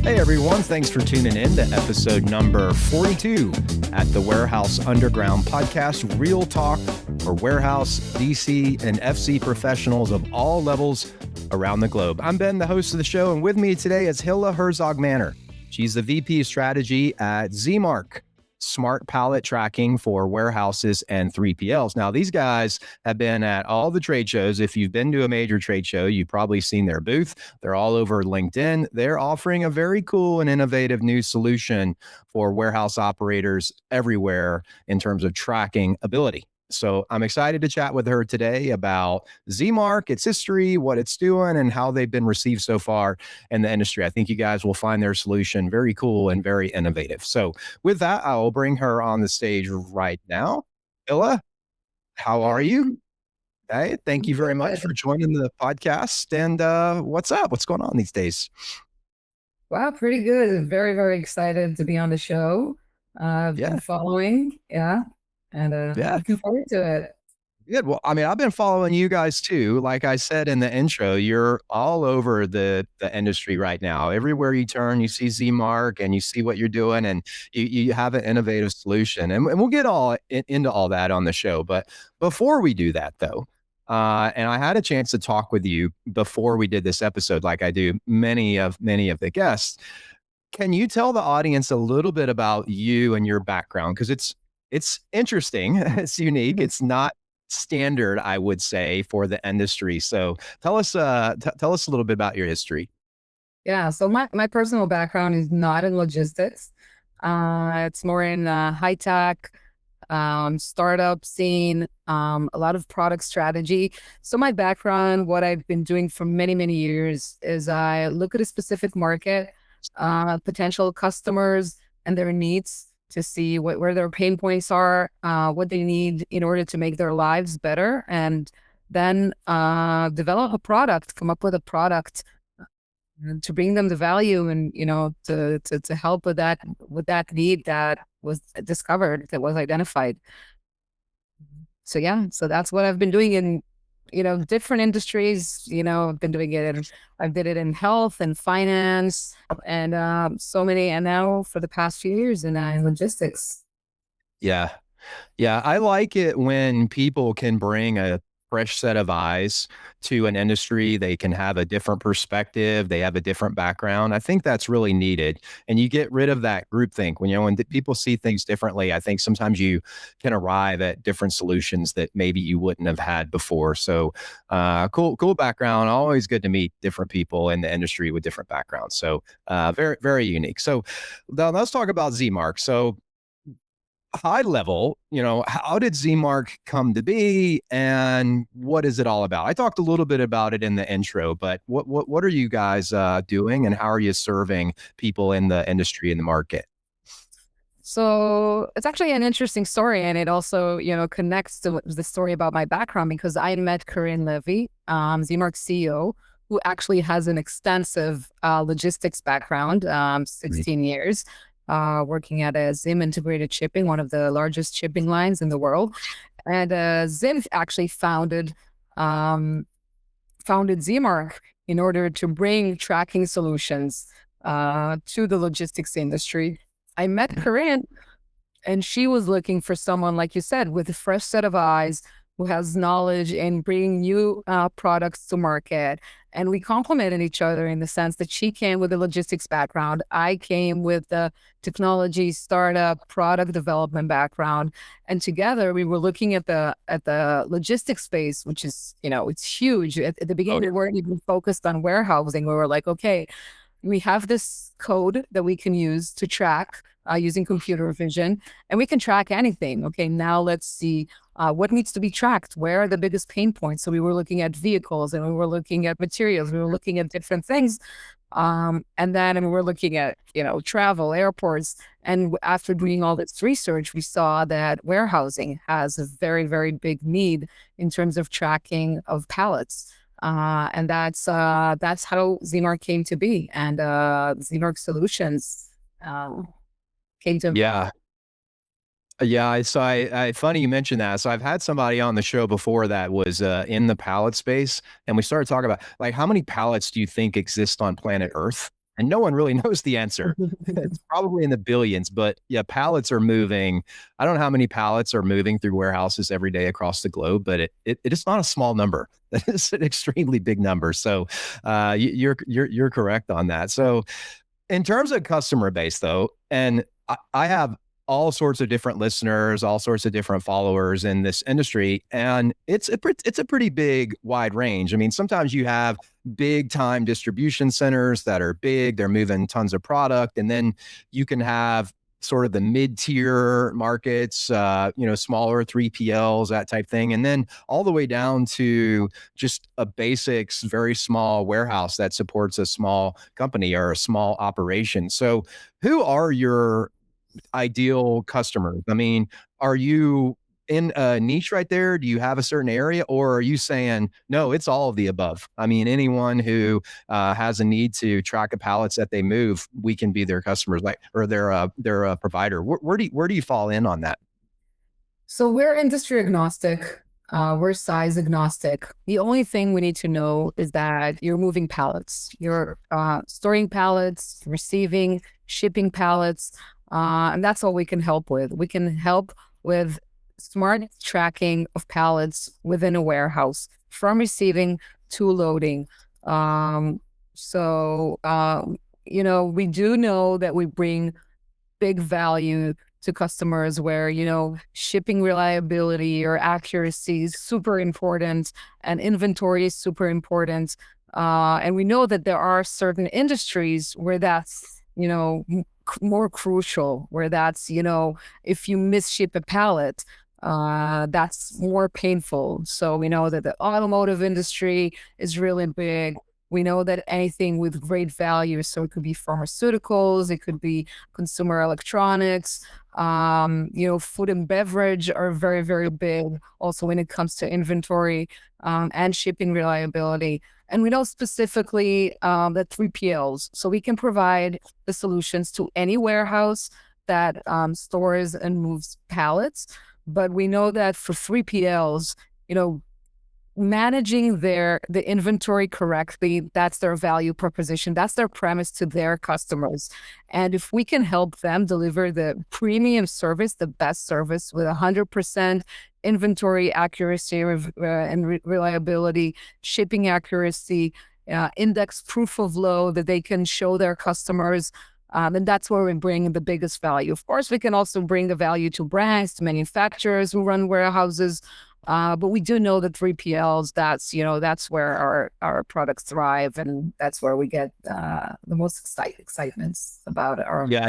Hey everyone, thanks for tuning in to episode number 42 at the Warehouse Underground podcast, real talk for warehouse, DC, and FC professionals of all levels around the globe. I'm Ben, the host of the show, and with me today is Hilla Herzog Manor. She's the VP Strategy at Zimark, smart pallet tracking for warehouses and 3PLs. Now, these guys have been at all the trade shows. If you've been to a major trade show, you've probably seen their booth. They're all over LinkedIn. They're offering a very cool and innovative new solution for warehouse operators everywhere in terms of tracking ability. So I'm excited to chat with her today about Zimark, its history, what it's doing, and how they've been received so far in the industry. I think you guys will find their solution very cool and very innovative. So with that, I will bring her on the stage right now. Hilla, how are you? Hey, thank you very much for joining the podcast. And what's up? What's going on these days? Wow, pretty good. Very, very excited to be on the show. I've been following, and looking forward to it. Good. Well, I mean, I've been following you guys too. Like I said in the intro, you're all over the industry right now. Everywhere you turn, you see Zimark and you see what you're doing, and you have an innovative solution. And we'll get into all that on the show. But before we do that, though, and I had a chance to talk with you before we did this episode, like I do many of the guests. Can you tell the audience a little bit about you and your background? Because it's interesting. It's unique. It's not standard, I would say, for the industry. So tell us a little bit about your history. Yeah, so my personal background is not in logistics. It's more in high tech, startup scene, a lot of product strategy. So my background, what I've been doing for many, many years is I look at a specific market, potential customers and their needs to see where their pain points are, what they need in order to make their lives better, and then develop a product, come up with a product to bring them the value and, to help with that need that was discovered, that was identified. So so that's what I've been doing in different industries. I've been doing it I did it in health and finance and so many, and now for the past few years in logistics. Yeah. Yeah. I like it when people can bring a fresh set of eyes to an industry. They can have a different perspective. They have a different background. I think that's really needed. And you get rid of that groupthink. When people see things differently, I think sometimes you can arrive at different solutions that maybe you wouldn't have had before. So cool background. Always good to meet different people in the industry with different backgrounds. So very, very unique. So now let's talk about Zimark. So high level, how did Zimark come to be and what is it all about? I talked a little bit about it in the intro, but what are you guys doing and how are you serving people in the industry and the market? So it's actually an interesting story, and it also, connects to the story about my background, because I met Corinne Levy, Zimark's CEO, who actually has an extensive logistics background, 16 years. Working at a Zim integrated shipping, one of the largest shipping lines in the world. And Zim actually founded Zimark in order to bring tracking solutions to the logistics industry. I met Corinne, and she was looking for someone, like you said, with a fresh set of eyes, who has knowledge in bringing new products to market. And we complemented each other in the sense that she came with a logistics background. I came with the technology, startup, product development background. And together we were looking at the logistics space, which is, it's huge. At the beginning, we weren't even focused on warehousing. We were like, okay, we have this code that we can use to track using computer vision, and we can track anything. Okay, now let's see what needs to be tracked. Where are the biggest pain points? So we were looking at vehicles, and we were looking at materials. We were looking at different things. And then we were looking at, travel, airports. And after doing all this research, we saw that warehousing has a very, very big need in terms of tracking of pallets. And that's how Zimark came to be. And Zimark Solutions came to. Yeah. Yeah, funny you mentioned that. So I've had somebody on the show before that was in the pallet space, and we started talking about, like, how many pallets do you think exist on planet Earth? And no one really knows the answer. It's probably in the billions, but yeah, pallets are moving. I don't know how many pallets are moving through warehouses every day across the globe, but it is not a small number. That is an extremely big number. So you're correct on that. So in terms of customer base, though, and I have all sorts of different listeners, all sorts of different followers in this industry, and it's a pretty big, wide range. I mean, sometimes you have big time distribution centers that are big; they're moving tons of product, and then you can have sort of the mid-tier markets, smaller 3PLs, that type thing, and then all the way down to just a basics, very small warehouse that supports a small company or a small operation. So, who are your ideal customers? I mean, are you in a niche right there? Do you have a certain area, or are you saying no? It's all of the above. I mean, anyone who has a need to track the pallets that they move, we can be their customers, like, or their provider. Where do you fall in on that? So we're industry agnostic. We're size agnostic. The only thing we need to know is that you're moving pallets. You're storing pallets, receiving, shipping pallets, and that's all we can help with. We can help with smart tracking of pallets within a warehouse, from receiving to loading. We do know that we bring big value to customers where, shipping reliability or accuracy is super important and inventory is super important. And we know that there are certain industries where that's, more crucial, where that's, if you misship a pallet, that's more painful. So we know that the automotive industry is really big. We know that anything with great value, so it could be pharmaceuticals, it could be consumer electronics, food and beverage are very, very big also when it comes to inventory and shipping reliability. And we know specifically that 3PLs, so we can provide the solutions to any warehouse that stores and moves pallets. But we know that for 3PLs, managing the inventory correctly, that's their value proposition, that's their premise to their customers. And if we can help them deliver the premium service, the best service with 100% inventory accuracy and reliability, shipping accuracy, index proof of load that they can show their customers, and that's where we bring the biggest value. Of course, we can also bring the value to brands, to manufacturers who run warehouses. But we do know that 3PLs, that's where our products thrive, and that's where we get the most excitements about our. Yeah,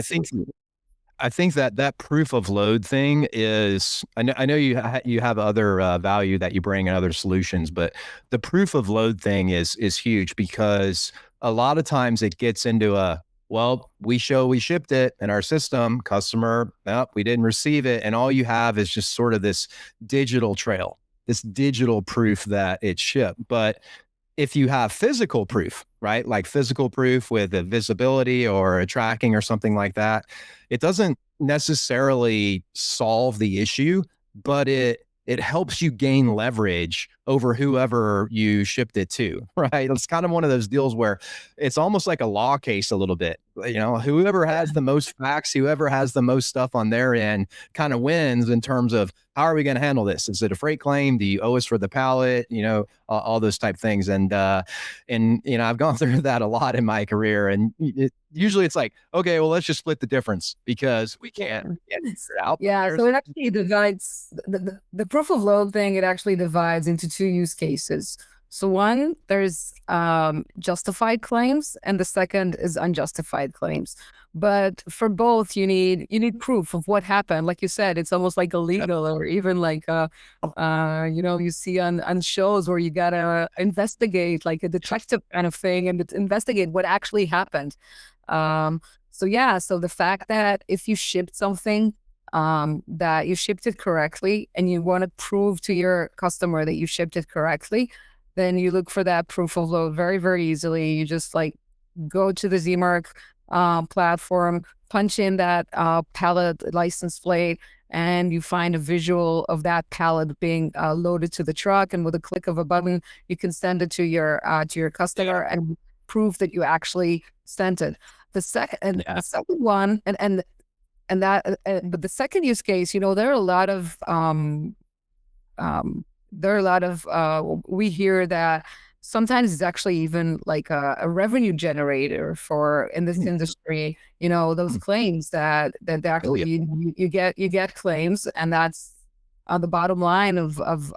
I think that proof of load thing is. I know you have other value that you bring and other solutions, but the proof of load thing is huge, because a lot of times it gets into well, we show we shipped it in our system, customer, no, we didn't receive it. And all you have is just sort of this digital trail, this digital proof that it's shipped. But if you have physical proof, right, like physical proof with a visibility or a tracking or something like that, it doesn't necessarily solve the issue, but it helps you gain leverage over whoever you shipped it to, right? It's kind of one of those deals where it's almost like a law case a little bit. Whoever has the most facts, whoever has the most stuff on their end kind of wins in terms of how are we going to handle this? Is it a freight claim? Do you owe us for the pallet? All those type things. And I've gone through that a lot in my career. And usually it's like, okay, well, let's just split the difference because we can't figure it out. Yeah. So it actually divides the proof of load thing. It actually divides into two use cases. So one, there's justified claims, and the second is unjustified claims. But for both, you need proof of what happened. Like you said, it's almost like illegal, or even like you see on shows where you gotta investigate, like a detective kind of thing, and investigate what actually happened. So the fact that if you shipped something, that you shipped it correctly, and you want to prove to your customer that you shipped it correctly, then you look for that proof of load very, very easily. You just go to the Zimark platform, punch in that pallet license plate, and you find a visual of that pallet being loaded to the truck. And with a click of a button, you can send it to your customer, and proof that you actually sent it. The second one, but the second use case, there are a lot of we hear that sometimes it's actually even like a revenue generator for in this industry. Those claims that actually you get claims, and that's the bottom line of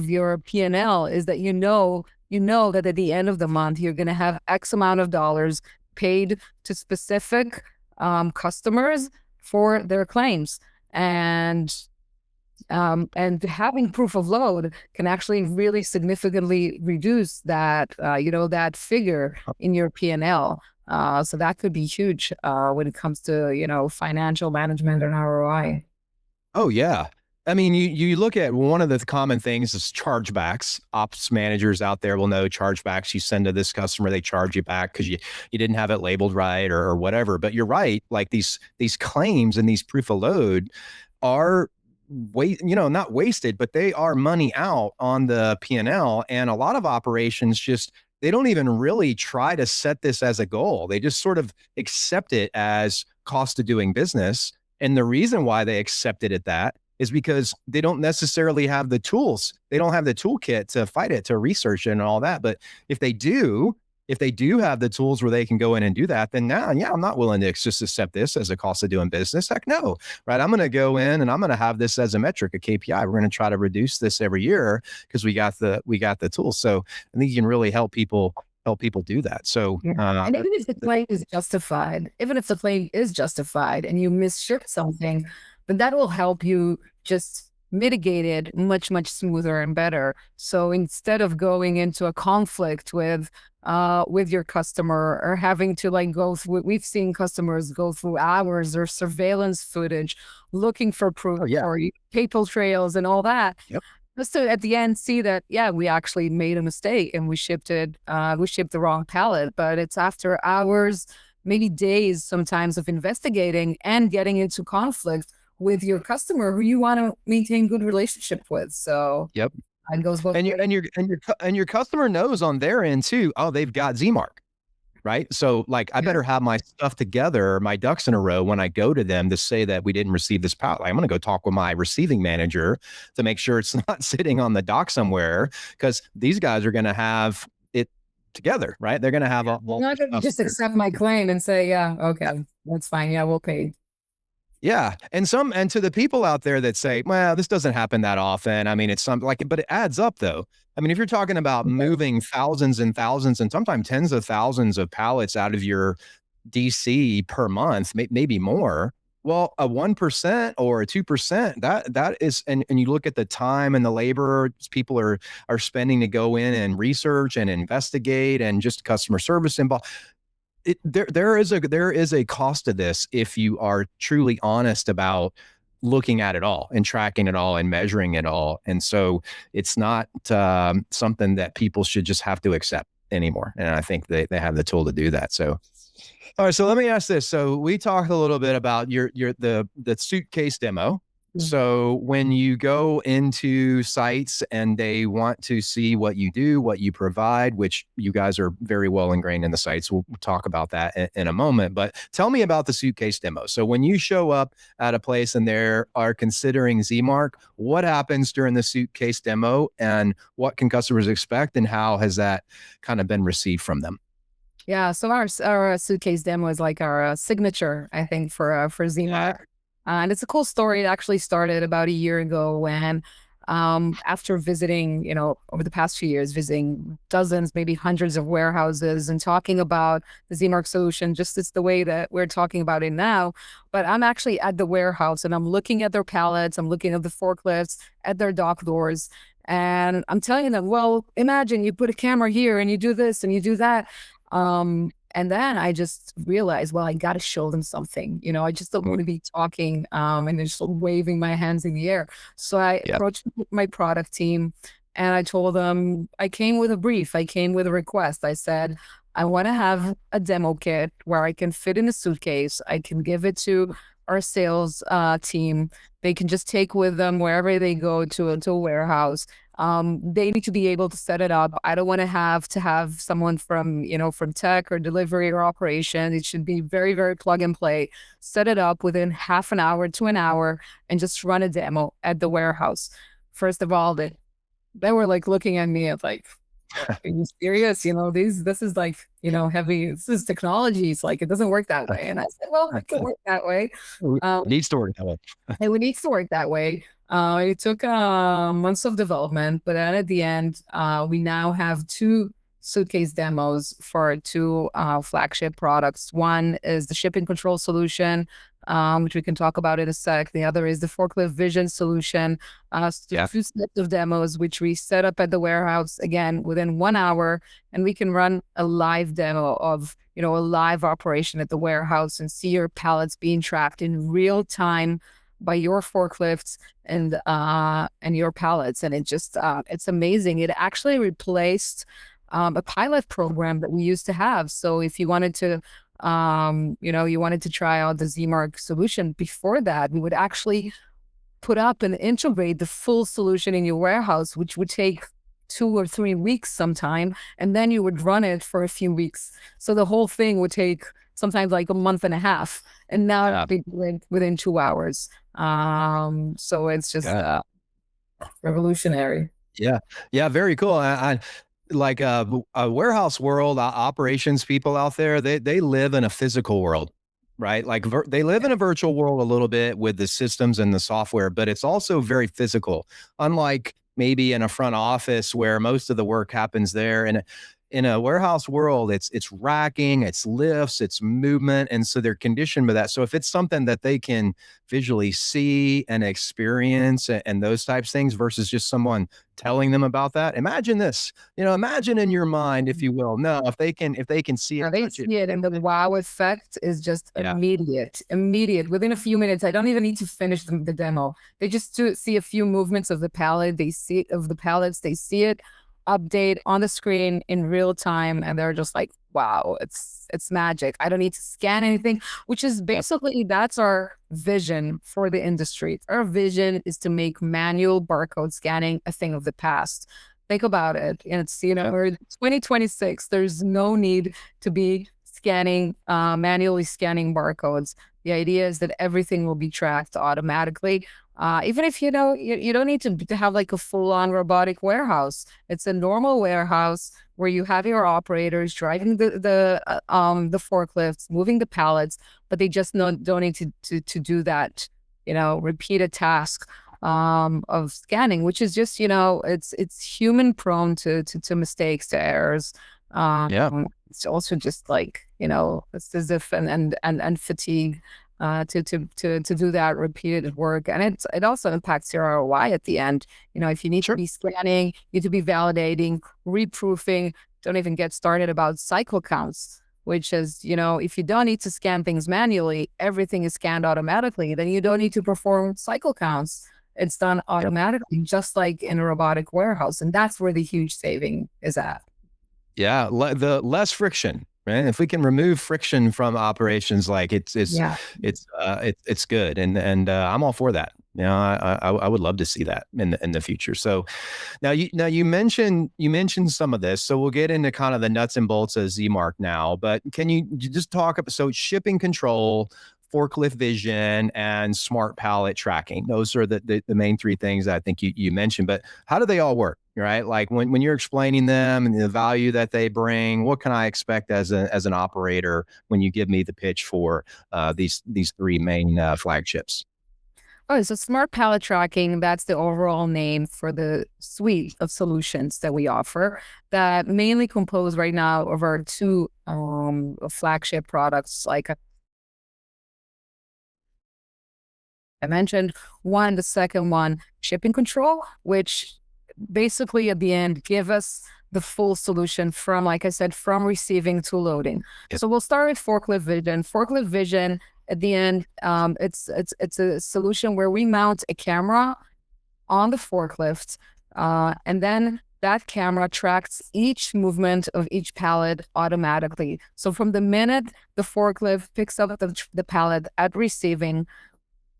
your P&L is that that at the end of the month you're going to have X amount of dollars paid to specific customers for their claims. And having proof of load can actually really significantly reduce that, that figure in your P&L. So that could be huge when it comes to, financial management and ROI. Oh, yeah. I mean, you look at one of the common things is chargebacks. Ops managers out there will know chargebacks. You send to this customer, they charge you back because you didn't have it labeled right or whatever. But you're right. Like these claims and these proof of load are not wasted, but they are money out on the P&L. And a lot of operations they don't even really try to set this as a goal. They just sort of accept it as cost of doing business. And the reason why they accept it at that is because they don't necessarily have the tools. They don't have the toolkit to fight it, to research it and all that. But if they do have the tools where they can go in and do that, then now, I'm not willing to just accept this as a cost of doing business. Heck no, right? I'm going to go in and I'm going to have this as a metric, a KPI. We're going to try to reduce this every year because we got the tools. So I think you can really help people do that. So, and even if the claim is justified, and you misshipped something, but that will help you just mitigate it much, much smoother and better. So instead of going into a conflict with your customer or having to go through, we've seen customers go through hours or surveillance footage looking for proof or paper trails and all that. Yep. Just to at the end see that, we actually made a mistake and we shipped the wrong pallet, but it's after hours, maybe days sometimes of investigating and getting into conflict with your customer who you want to maintain good relationship with. So yep. It goes both ways. And your customer knows on their end too, oh, they've got Zimark. Right. So I better have my stuff together, my ducks in a row when I go to them to say that we didn't receive this pallet. I'm going to go talk with my receiving manager to make sure it's not sitting on the dock somewhere, because these guys are going to have it together, right? They're going to have I'm not going to just accept my claim and say, okay, that's fine. Yeah, we'll pay. Yeah. And to the people out there that say, well, this doesn't happen that often. I mean, it's something but it adds up though. I mean, if you're talking about moving thousands and thousands and sometimes tens of thousands of pallets out of your DC per month, maybe more, well, a 1% or a 2%, that is, and you look at the time and the labor people are spending to go in and research and investigate and just customer service involved. There is a cost to this if you are truly honest about looking at it all and tracking it all and measuring it all. And so it's not something that people should just have to accept anymore. And I think they have the tool to do that. So, all right. So let me ask this. So we talked a little bit about the suitcase demo. So when you go into sites and they want to see what you do, what you provide, which you guys are very well ingrained in the sites, we'll talk about that in a moment, but tell me about the suitcase demo. So when you show up at a place and they are considering Zimark, what happens during the suitcase demo and what can customers expect and how has that kind of been received from them? Yeah, so our suitcase demo is like our signature, I think, for Zimark. And it's a cool story. It actually started about a year ago when, after visiting, over the past few years, visiting dozens, maybe hundreds of warehouses and talking about the Zimark solution, just it's the way that we're talking about it now. But I'm actually at the warehouse and I'm looking at their pallets, I'm looking at the forklifts, at their dock doors. And I'm telling them, well, imagine you put a camera here and you do this and you do that. And then I just realized, well, I got to show them something. I just don't want to be talking and just waving my hands in the air. So I approached my product team and I told them, I came with a brief. I came with a request. I said, I want to have a demo kit where I can fit in a suitcase. I can give it to our sales team. They can just take with them wherever they go to a warehouse. They need to be able to set it up. I don't want to have someone from, from tech or delivery or operation. It should be very, very plug and play. Set it up within half an hour to an hour and just run a demo at the warehouse. First of all, they were like looking at me like, are you serious? This is like, heavy, this is technology. It's like, it doesn't work that way. And I said, well, it can work that way. It needs to work that way. It would need to work that way. It took months of development, but then at the end, we now have two suitcase demos for two flagship products. One is the shipping control solution, which we can talk about in a sec. The other is the forklift vision solution. Two sets of demos, which we set up at the warehouse again within 1 hour, and we can run a live demo of a live operation at the warehouse and see your pallets being tracked in real time by your forklifts and your pallets. And it just it's amazing. It actually replaced a pilot program that we used to have. So if you wanted to you wanted to try out the Zimark solution, before that we would actually put up and integrate the full solution in your warehouse, which would take 2 or 3 weeks sometime, and then you would run it for a few weeks. So the whole thing would take sometimes like a month and a half, and now it'd be within 2 hours. So it's just revolutionary. Yeah, very cool. I like a warehouse world, operations people out there, they live in a physical world, right? Like they live in a virtual world a little bit with the systems and the software, but it's also very physical. Unlike maybe in a front office where most of the work happens there. And in a warehouse world, it's racking, it's lifts, it's movement. And so they're conditioned by that. So if it's something that they can visually see and experience and those types of things versus just someone telling them about that, imagine this, imagine in your mind, if you will. No, if they can see it. They see it, and the wow effect is just immediate. Within a few minutes, I don't even need to finish the demo. They just see a few movements of the pallet. They see of the pallets. They see it update on the screen in real time, and they're just like, wow, it's magic. I don't need to scan anything, which is basically, that's our vision for the industry. Our vision is to make manual barcode scanning a thing of the past. Think about it. And it's, we're 2026. There's no need to be manually scanning barcodes. The idea is that everything will be tracked automatically. Even if you don't need to have like a full-on robotic warehouse. It's a normal warehouse where you have your operators driving the forklifts, moving the pallets, but they just don't need to do that, repeated task of scanning, which is just, it's human prone to mistakes, to errors. It's also just like, it's as if and fatigue to do that repeated work. And it also impacts your ROI at the end. If you need to be scanning, you need to be validating, reproofing. Don't even get started about cycle counts, which is, if you don't need to scan things manually, everything is scanned automatically, then you don't need to perform cycle counts. It's done automatically, just like in a robotic warehouse. And that's where the huge saving is at. Yeah, the less friction, right? If we can remove friction from operations, like it's good, and I'm all for that. I would love to see that in the future. So now you mentioned some of this, so we'll get into kind of the nuts and bolts of Zimark now. But can you just talk about, so shipping control, forklift vision, and smart pallet tracking? Those are the main three things I think you mentioned. But how do they all work? Right? Like when you're explaining them and the value that they bring, what can I expect as an operator when you give me the pitch for these three main flagships? Oh, so smart pallet tracking, that's the overall name for the suite of solutions that we offer, that mainly compose right now of our two flagship products. Like I mentioned, the second one, shipping control, which basically at the end give us the full solution from, like I said, from receiving to loading. So we'll start with forklift vision. Forklift vision at the end, it's a solution where we mount a camera on the forklift, and then that camera tracks each movement of each pallet automatically. So from the minute the forklift picks up the pallet at receiving,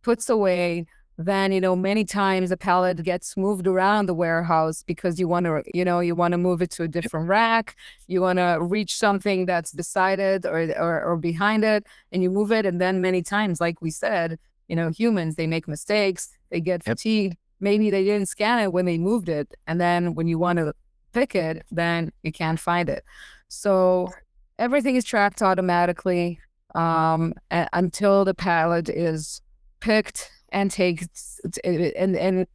puts away then, many times the pallet gets moved around the warehouse because you want to, you want to move it to a different rack. You want to reach something that's beside it or behind it, and you move it. And then many times, like we said, humans, they make mistakes, they get fatigued. Maybe they didn't scan it when they moved it. And then when you want to pick it, then you can't find it. So everything is tracked automatically until the pallet is picked and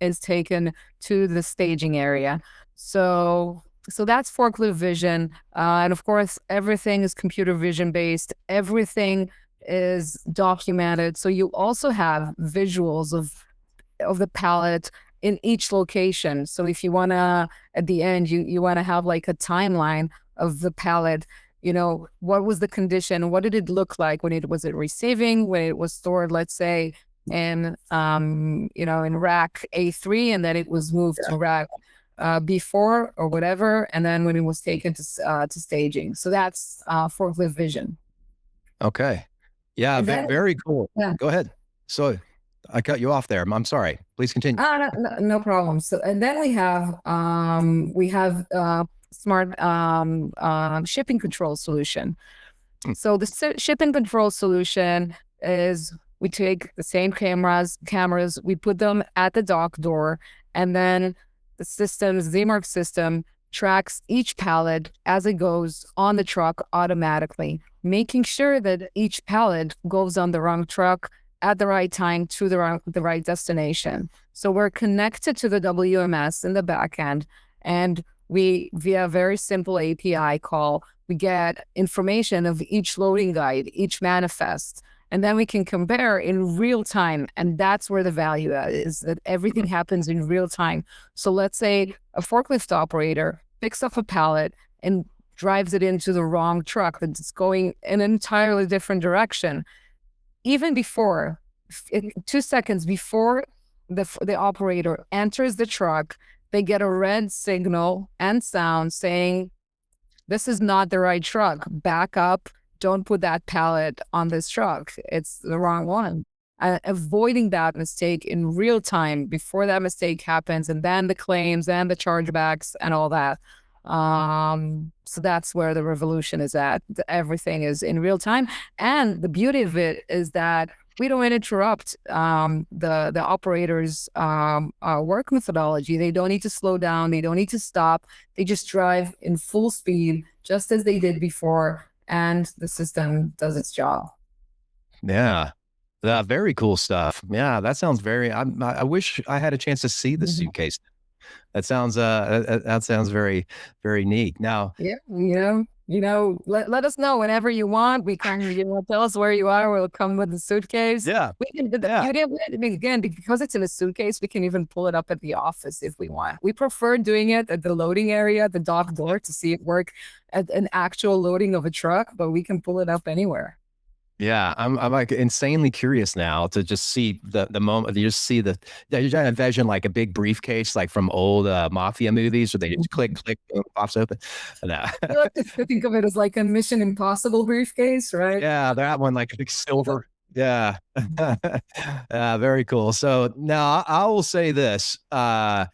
is taken to the staging area. So that's forklift vision. And of course, everything is computer vision based. Everything is documented. So you also have visuals of the pallet in each location. So if you want to, at the end, you want to have like a timeline of the pallet, what was the condition? What did it look like when it was receiving, when it was stored, let's say, in in rack A3, and then it was moved to rack B4 or whatever, and then when it was taken to staging. So that's forklift vision. Okay. Yeah, very cool. Yeah. Go ahead. So I cut you off there. I'm sorry. Please continue. No problem. So, and then we have smart shipping control solution. So the shipping control solution is, we take the same cameras, we put them at the dock door, and then the Zimark system tracks each pallet as it goes on the truck automatically, making sure that each pallet goes on the wrong truck at the right time to the right destination. So we're connected to the WMS in the back end, and via a very simple API call, we get information of each loading guide, each manifest, and then we can compare in real time. And that's where the value is, that everything happens in real time. So let's say a forklift operator picks up a pallet and drives it into the wrong truck that's going in an entirely different direction. Even before, 2 seconds before the operator enters the truck, they get a red signal and sound saying, this is not the right truck. Back up. Don't put that pallet on this truck. It's the wrong one. Avoiding that mistake in real time before that mistake happens, and then the claims and the chargebacks and all that. So that's where the revolution is at. Everything is in real time. And the beauty of it is that we don't interrupt the operator's work methodology. They don't need to slow down. They don't need to stop. They just drive in full speed, just as they did before, and the system does its job. Yeah. Very cool stuff. Yeah, that sounds I wish I had a chance to see the suitcase. That sounds very, very neat. Now, yeah, let us know whenever you want. We can, tell us where you are. We'll come with the suitcase. Yeah. We can, again, because it's in a suitcase, we can even pull it up at the office if we want. We prefer doing it at the loading area, the dock door, to see it work at an actual loading of a truck, but we can pull it up anywhere. Yeah, I'm like insanely curious now to just see the moment. You just see you're trying to envision like a big briefcase, like from old mafia movies, where they just click, boom, pops open. No. You like to think of it as like a Mission Impossible briefcase, right? Yeah, that one, like a big silver. Yeah, very cool. So now I will say this. Now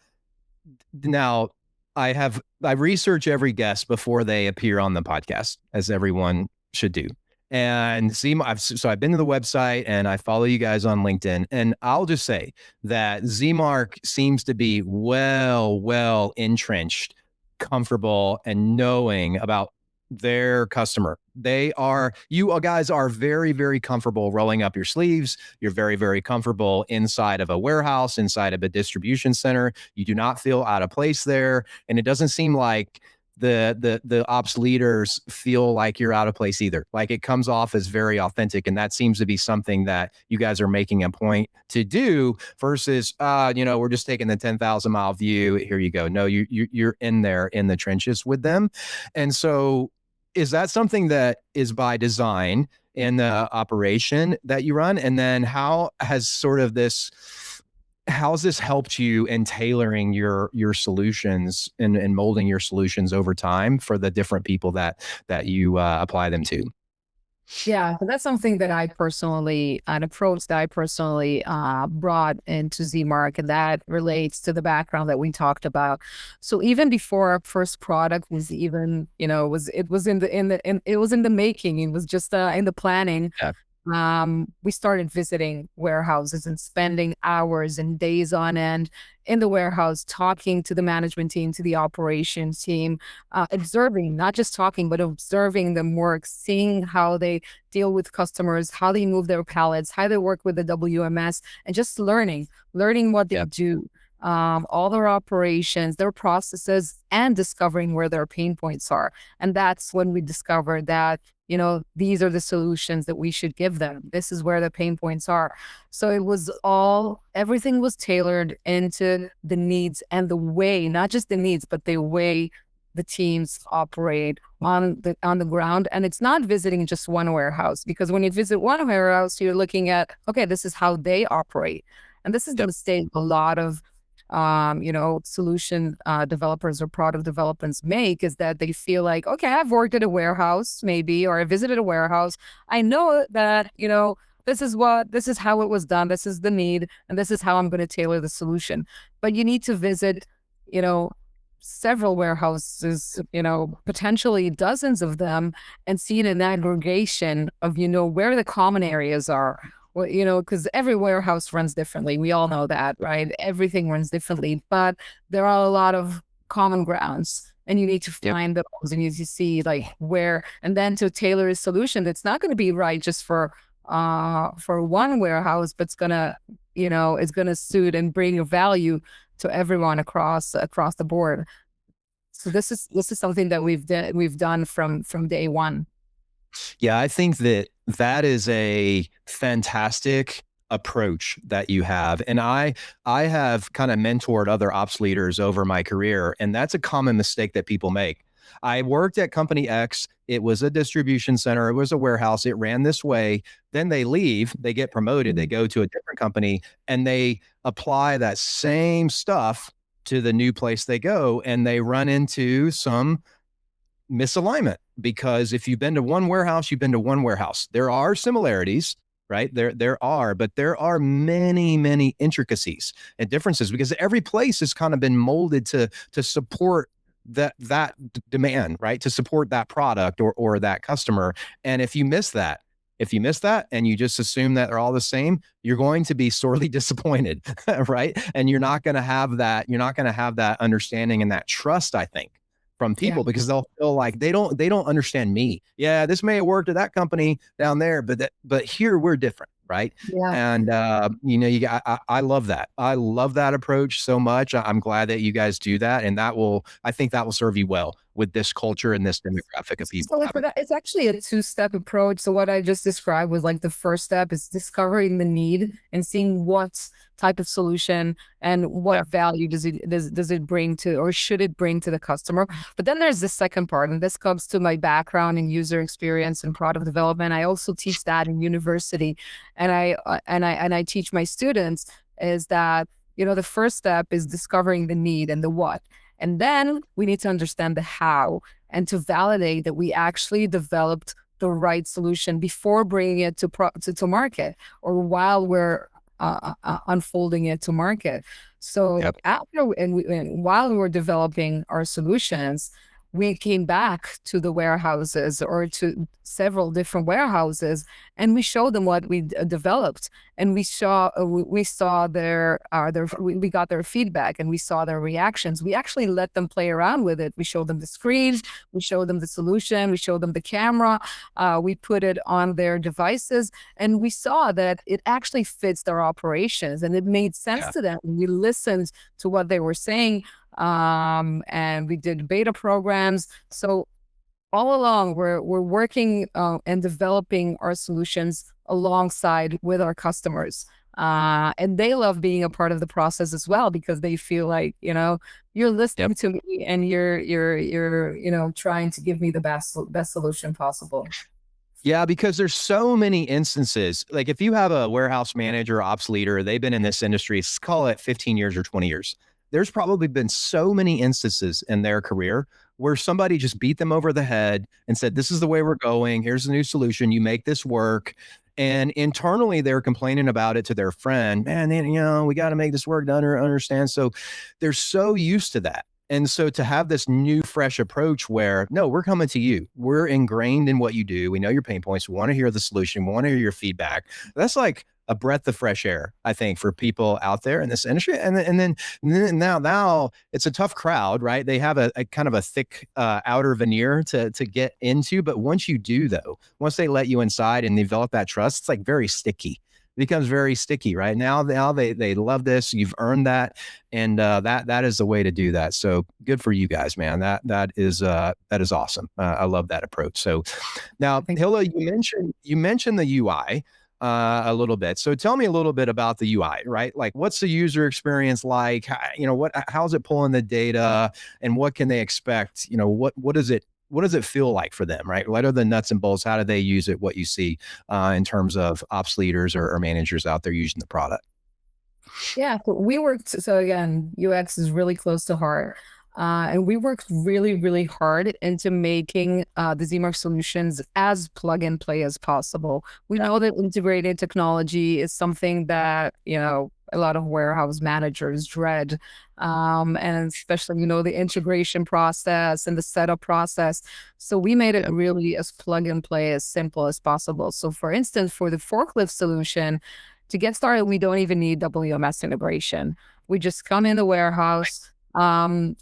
I research every guest before they appear on the podcast, as everyone should do. And so I've been to the website and I follow you guys on LinkedIn, and I'll just say that Zimark seems to be well entrenched, comfortable, and knowing about their customer. You guys are very, very comfortable rolling up your sleeves. You're very, very comfortable inside of a warehouse, inside of a distribution center. You do not feel out of place there. And it doesn't seem like the ops leaders feel like you're out of place either. Like, it comes off as very authentic, and that seems to be something that you guys are making a point to do versus we're just taking the 10,000 mile view. Here you go. No, you're in there in the trenches with them. And so is that something that is by design in the operation that you run? And then how has this helped you in tailoring your solutions and molding your solutions over time for the different people that you apply them to? Yeah, so that's something that I personally, an approach that I personally brought into Zmark, and that relates to the background that we talked about. So even before our first product was even, it was it was in the making. It was just in the planning. Yeah. We started visiting warehouses and spending hours and days on end in the warehouse, talking to the management team, to the operations team, observing, not just talking, but observing them work, seeing how they deal with customers, how they move their pallets, how they work with the WMS, and just learning what they Yeah. do, all their operations, their processes, and discovering where their pain points are. And that's when we discovered that these are the solutions that we should give them. This is where the pain points are. So everything was tailored into the needs and the way, not just the needs, but the way the teams operate on the ground. And it's not visiting just one warehouse, because when you visit one warehouse, you're looking at, okay, this is how they operate. And this is the Yep. mistake a lot of solution developers or product developers make, is that they feel like, okay, I've worked at a warehouse maybe, or I visited a warehouse. I know that, this is how it was done. This is the need, and this is how I'm going to tailor the solution. But you need to visit, you know, several warehouses, potentially dozens of them, and see an aggregation of, where the common areas are. Well, because every warehouse runs differently. We all know that, right? Everything runs differently, but there are a lot of common grounds, and you need to Yep. find those, and you need to see like where, and then to tailor a solution that's not going to be right just for one warehouse, but it's gonna suit and bring a value to everyone across the board. So this is something that we've done from day one. Yeah, I think that that is a fantastic approach that you have. And I have kind of mentored other ops leaders over my career, and that's a common mistake that people make. I worked at company X. It was a distribution center. It was a warehouse. It ran this way. Then they leave, they get promoted, they Mm. go to a different company, and they apply that same stuff to the new place they go, and they run into some misalignment, because if you've been to one warehouse, you've been to one warehouse. There are similarities, right? There are, but there are many intricacies and differences, because every place has kind of been molded to support that demand, right? To support that product or that customer. And if you miss that and you just assume that they're all the same, you're going to be sorely disappointed, right? And you're not going to have that understanding and that trust, I think, from Yeah. people, because they'll feel like they don't understand me. Yeah, this may have worked at that company down there, but here we're different, right? Yeah. And I love that. I love that approach so much. I'm glad that you guys do that, and I think that will serve you well with this culture and this demographic of people So having. it's actually a two-step approach. So what I just described was like the first step is discovering the need and seeing what type of solution and Yeah, what value does it bring to, or should it bring to the customer. But then there's the second part, and this comes to my background in user experience and product development. I also teach that in university, and I teach my students is that the first step is discovering the need and the what. And then we need to understand the how, and to validate that we actually developed the right solution before bringing it to market, or while we're unfolding it to market. So yep, and while we were developing our solutions, we came back to the warehouses, or to several different warehouses, and we showed them what we developed, and we saw we got their feedback, and we saw their reactions. We actually let them play around with it. We showed them the screen, we showed them the solution, we showed them the camera, we put it on their devices, and we saw that it actually fits their operations, and it made sense yeah, to them. We listened to what they were saying, and we did beta programs. So all along, we're working and developing our solutions alongside with our customers. And they love being a part of the process as well, because they feel like, you're yep. listening to me, and you're trying to give me the best solution possible. Yeah, because there's so many instances. Like if you have a warehouse manager, ops leader, they've been in this industry, let's call it 15 years or 20 years. there's probably been so many instances in their career where somebody just beat them over the head and said, this is the way we're going. Here's the new solution. You make this work. And internally, they're complaining about it to their friend. Man, we got to make this work to understand. So they're so used to that. And so to have this new, fresh approach where, no, we're coming to you. We're ingrained in what you do. We know your pain points. We want to hear the solution. We want to hear your feedback. That's like a breath of fresh air, I think, for people out there in this industry. And then now it's a tough crowd, right? They have a kind of a thick outer veneer to get into. But once you do, though, once they let you inside and develop that trust, it's like very sticky. It becomes very sticky, right? Now they love this. You've earned that, and that is the way to do that. So good for you guys, man. That is awesome. I love that approach. So now, Hilla, you mentioned the UI a little bit. So tell me a little bit about the UI, right? Like, what's the user experience like? How's it pulling the data, and what can they expect? What does it feel like for them, right? What are the nuts and bolts? How do they use it? What you see in terms of ops leaders or managers out there using the product? Yeah, so again, UX is really close to heart. And we worked really, really hard into making the Zimark solutions as plug and play as possible. We know that integrated technology is something that, a lot of warehouse managers dread. And especially, the integration process and the setup process. So we made it really as plug and play, as simple as possible. So for instance, for the forklift solution, to get started, we don't even need WMS integration. We just come in the warehouse.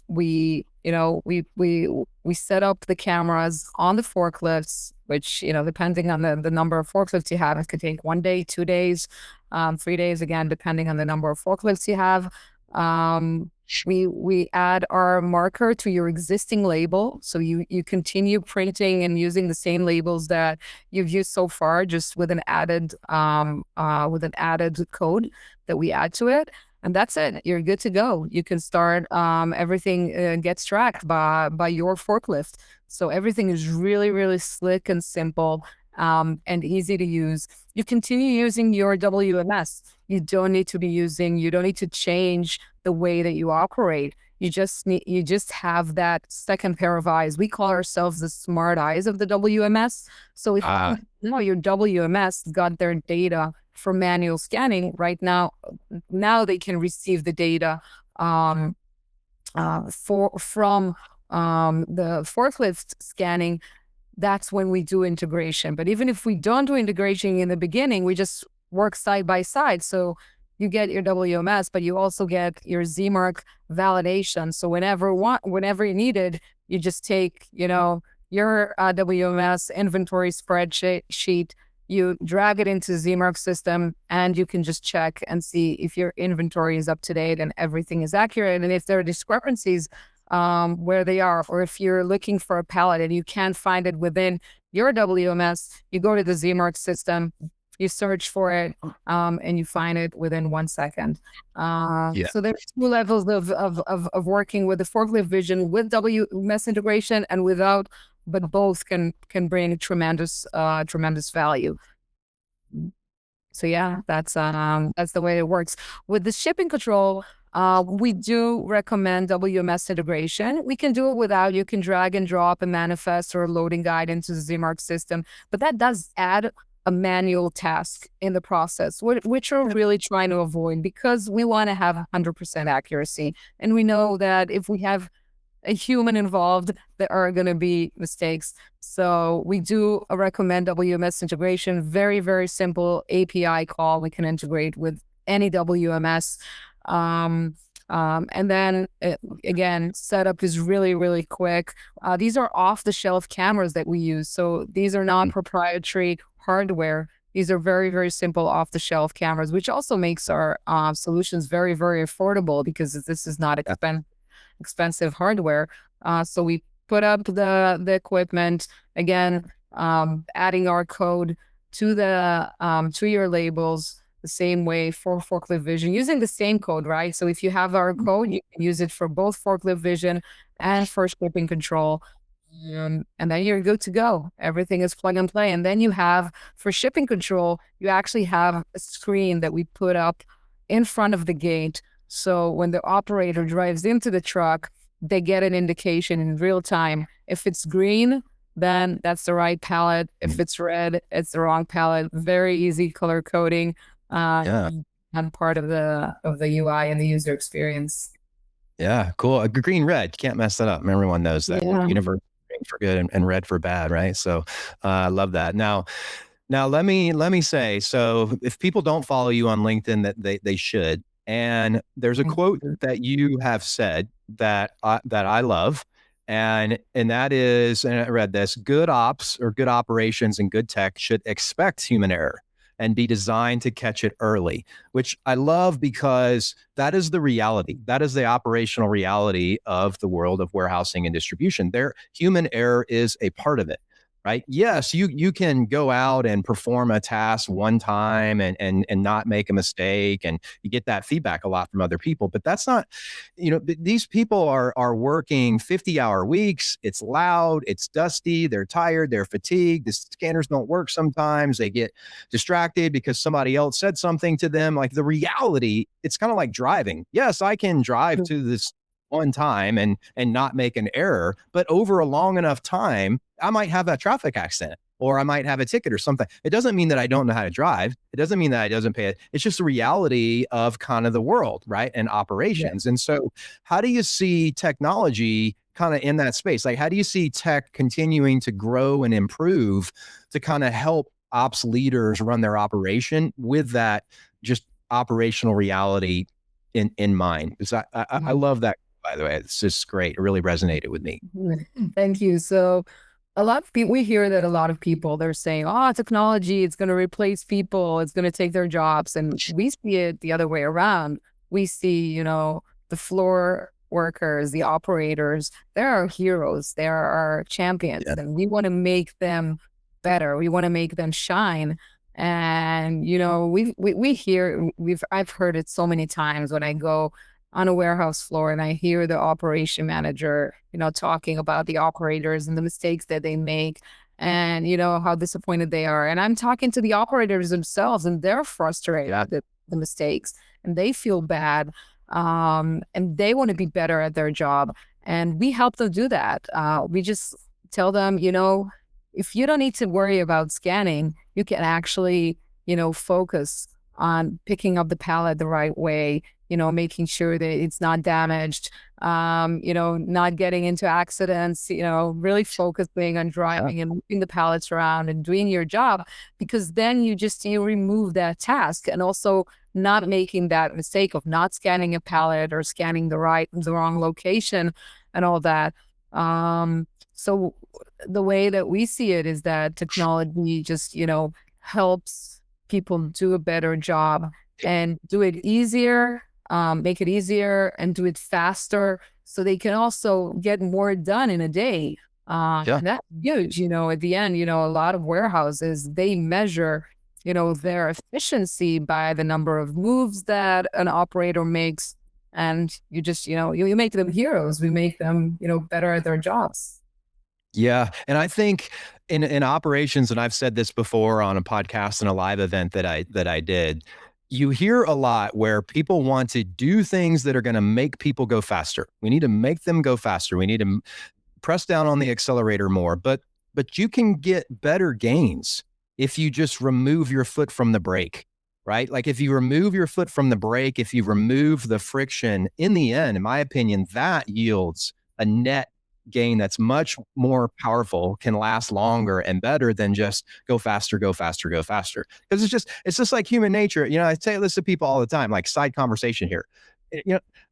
We set up the cameras on the forklifts, which, depending on the number of forklifts you have, it could take 1 day, 2 days, 3 days, again, depending on the number of forklifts you have. We add our marker to your existing label. So you continue printing and using the same labels that you've used so far, just with an added code that we add to it. And that's it. You're good to go. You can start. Everything gets tracked by your forklift. So everything is really, really slick and simple, and easy to use. You continue using your WMS. You don't need to change the way that you operate. You just have that second pair of eyes. We call ourselves the smart eyes of the WMS. So if your WMS got their data for manual scanning right now they can receive the data from the forklift scanning. That's when we do integration. But even if we don't do integration in the beginning, we just work side by side. So you get your WMS, but you also get your Zimark validation. So whenever you need it, you just take, your WMS inventory spreadsheet, you drag it into the Zimark system, and you can just check and see if your inventory is up to date and everything is accurate. And if there are discrepancies where they are, or if you're looking for a pallet and you can't find it within your WMS, you go to the Zimark system, you search for it, and you find it within 1 second. So there's 2 levels of working with the forklift vision, with WMS integration and without, but both can bring tremendous value. So yeah, that's the way it works. With the shipping control, we do recommend WMS integration. We can do it without. You can drag and drop a manifest or a loading guide into the Zimark system, but that does add a manual task in the process, which we're really trying to avoid, because we want to have 100% accuracy. And we know that if we have a human involved, there are going to be mistakes. So we do recommend WMS integration. Very, very simple API call. We can integrate with any WMS. And then again, setup is really, really quick. These are off-the-shelf cameras that we use. So these are not proprietary hardware. These are very, very simple off-the-shelf cameras, which also makes our solutions very, very affordable, because this is not expensive hardware. So we put up the equipment, again, adding our code to your labels the same way for forklift vision, using the same code, right? So if you have our code, you can use it for both forklift vision and for shipping control. And then you're good to go. Everything is plug and play. And then you have, for shipping control, you actually have a screen that we put up in front of the gate, So when the operator drives into the truck, they get an indication in real time. If it's green, then that's the right pallet. If it's red, it's the wrong pallet. Very easy color coding, Yeah. and part of the UI and the user experience. Yeah. Cool. Green, red. You can't mess that up. Everyone knows that. Yeah. Universe green for good and red for bad, right? So I love that. Now let me say, so if people don't follow you on LinkedIn, that they should. And there's a quote that you have said that I love, and that is, and I read this: good ops or good operations and good tech should expect human error and be designed to catch it early, which I love because that is the reality. That is the operational reality of the world of warehousing and distribution. There, human error is a part of it, right? Yes, you can go out and perform a task one time and not make a mistake, and you get that feedback a lot from other people. But that's not, these people are working 50-hour weeks. It's loud, it's dusty, they're tired, they're fatigued. The scanners don't work sometimes. They get distracted because somebody else said something to them. Like the reality, it's kind of like driving. Yes, I can drive to this one time and not make an error, but over a long enough time, I might have a traffic accident or I might have a ticket or something. It doesn't mean that I don't know how to drive. It doesn't mean that I doesn't pay it. It's just the reality of kind of the world, right? And operations. Yeah. And so how do you see technology kind of in that space? Like, how do you see tech continuing to grow and improve to kind of help ops leaders run their operation with that just operational reality in mind? Because I love that, by the way. It's just great. It really resonated with me. Thank you. So a lot of people, we hear that a lot of people, they're saying, oh, technology, it's going to replace people, it's going to take their jobs. And we see it the other way around. We see, the floor workers, the operators, they're our heroes, they're our champions, and we want to make them better. We want to make them shine. And, I've heard it so many times when I go on a warehouse floor and I hear the operation manager, talking about the operators and the mistakes that they make and, how disappointed they are. And I'm talking to the operators themselves and they're frustrated at the mistakes and they feel bad. And they want to be better at their job. And we help them do that. We just tell them, if you don't need to worry about scanning, you can actually, focus on picking up the pallet the right way, making sure that it's not damaged, not getting into accidents, really focusing on driving and moving the pallets around and doing your job, because then you remove that task and also not making that mistake of not scanning a pallet or scanning the wrong location and all that. So the way that we see it is that technology just, helps people do a better job and do it easier, make it easier and do it faster so they can also get more done in a day. And that's huge. At the end, a lot of warehouses, they measure, their efficiency by the number of moves that an operator makes. And you just, you make them heroes. We make them, better at their jobs. Yeah. And I think in operations, and I've said this before on a podcast and a live event that I did, you hear a lot where people want to do things that are going to make people go faster. We need to make them go faster. We need to press down on the accelerator more, but you can get better gains if you just remove your foot from the brake, right? Like if you remove your foot from the brake, if you remove the friction, in the end, in my opinion, that yields a net gain that's much more powerful, can last longer and better than just go faster, go faster, go faster. Because it's just like human nature. I say this to people all the time, like side conversation here.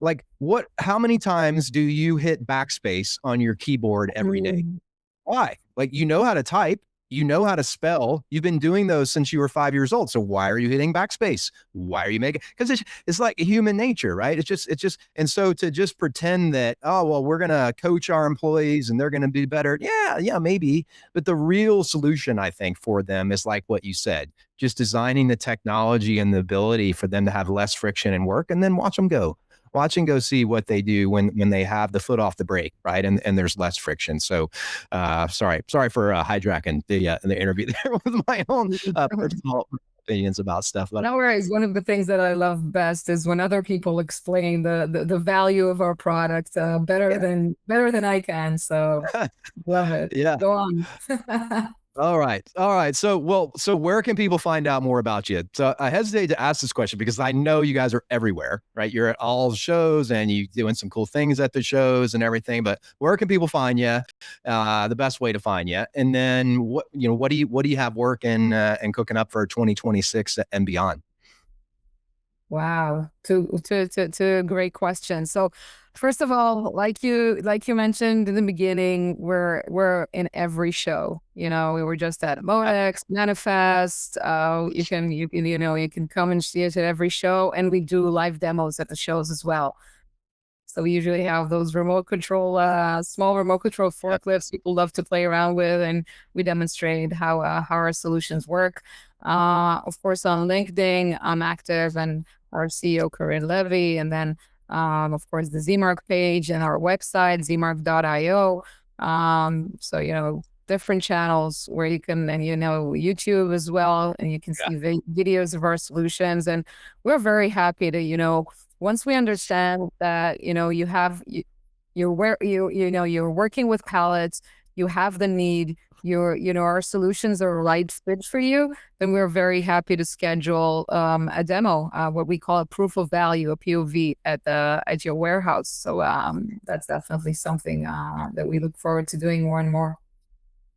Like how many times do you hit backspace on your keyboard every day? Why? Like, how to type, how to spell. You've been doing those since you were 5 years old. So why are you hitting backspace? Why are you making? Because it's like human nature, right? It's just, and so to just pretend that, oh, well, we're going to coach our employees and they're going to be better. Yeah, maybe. But the real solution, I think, for them is like what you said, just designing the technology and the ability for them to have less friction in work, and then watch them go. Watch and go see what they do when they have the foot off the brake, right? And there's less friction. So, sorry for hijacking the interview there with my own personal opinions about stuff. But No worries. One of the things that I love best is when other people explain the value of our product better than I can. So yeah, love it. yeah. Go on. All right. All right. So where can people find out more about you? So I hesitate to ask this question because I know you guys are everywhere, right? You're at all the shows and you doing some cool things at the shows and everything, but where can people find you? The best way to find you. And then what do you have working and cooking up for 2026 and beyond? Wow, two great questions. So, first of all, like you mentioned in the beginning, we're in every show. You know, we were just at Modex, Manifest. You can come and see us at every show, and we do live demos at the shows as well. So we usually have those small remote control Yep. forklifts people love to play around with, and we demonstrate how our solutions work. Of course, on LinkedIn, I'm active, and our CEO, Corinne Levy, and then, of course, the Zimark page and our website, zimark.io. So, different channels where you can, and, YouTube as well, and you can Yeah. see videos of our solutions. And we're very happy to, once we understand that you're working with pallets, you have the need, our solutions are a right fit for you, then we're very happy to schedule a demo, what we call a proof of value, a POV at your warehouse. So that's definitely something that we look forward to doing more and more.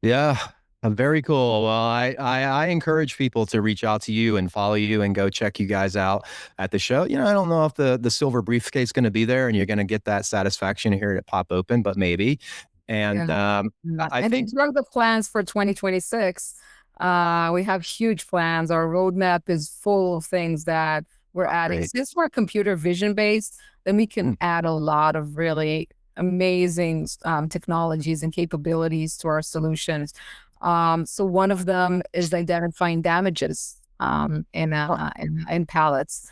Yeah. Very cool. Well, I encourage people to reach out to you and follow you and go check you guys out at the show. I don't know if the silver briefcase is going to be there and you're going to get that satisfaction here at Pop Open, but maybe. And Yeah. I And in think terms of plans for 2026, we have huge plans. Our roadmap is full of things that we're adding. great. Since we're computer vision based, then we can Mm, add a lot of really amazing technologies and capabilities to our solutions. So one of them is identifying damages huh, in pallets.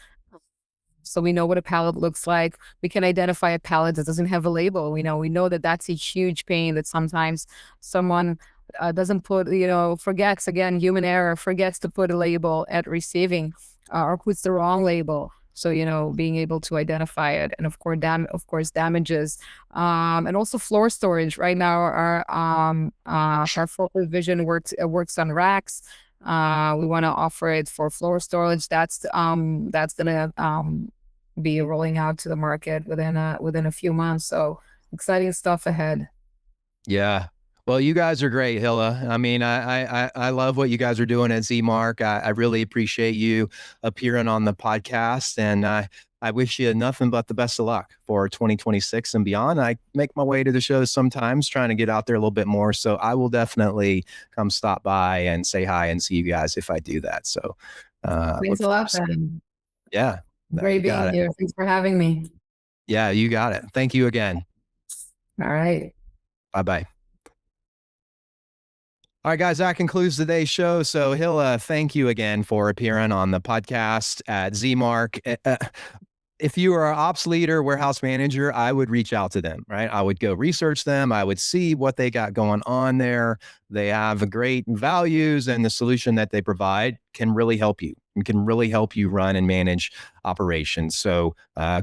So we know what a pallet looks like. We can identify a pallet that doesn't have a label. We know that that's a huge pain that sometimes someone doesn't put, forgets, again, human error, forgets to put a label at receiving, or puts the wrong label. So, being able to identify it, and of course, damages, and also floor storage. Right now, our forklift vision works on racks. We want to offer it for floor storage. That's gonna be rolling out to the market within a few months. So exciting stuff ahead. yeah. Well, you guys are great, Hilla. I mean, I love what you guys are doing at Zmark. I really appreciate you appearing on the podcast, and I wish you nothing but the best of luck for 2026 and beyond. I make my way to the shows sometimes, trying to get out there a little bit more. So I will definitely come stop by and say hi and see you guys if I do that. So Thanks look a lot, forward to it. Ben. Yeah, no, Great you being got it. here. Thanks for having me. Yeah, you got it. Thank you again. All right. Bye bye. All right, guys, that concludes today's show. So, Hilla, thank you again for appearing on the podcast at Zmark. If you are an ops leader, warehouse manager, I would reach out to them, right? I would go research them. I would see what they got going on there. They have great values, and the solution that they provide can really help you and can really help you run and manage operations. So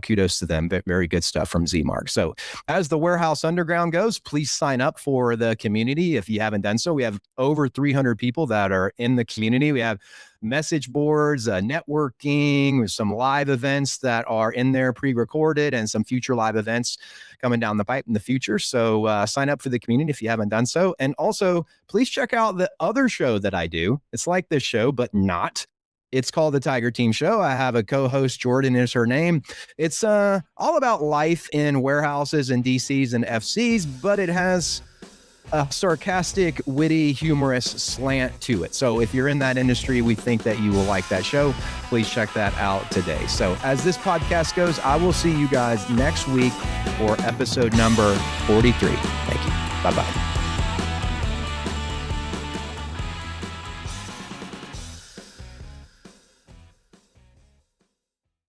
kudos to them. Very good stuff from Zmark. So as the Warehouse Underground goes, please sign up for the community if you haven't done so. We have over 300 people that are in the community. We have message boards, networking, with some live events that are in there pre-recorded, and some future live events coming down the pipe in the future. So sign up for the community if you haven't done so. And also, please check out the other show that I do. It's like this show, but not. It's called the Tiger Team Show. I have a co-host, Jordan is her name. It's all about life in warehouses and DCs and FCs, but it has a sarcastic, witty, humorous slant to it. So if you're in that industry, we think that you will like that show. Please check that out today. So as this podcast goes, I will see you guys next week for episode number 43. Thank you. Bye-bye.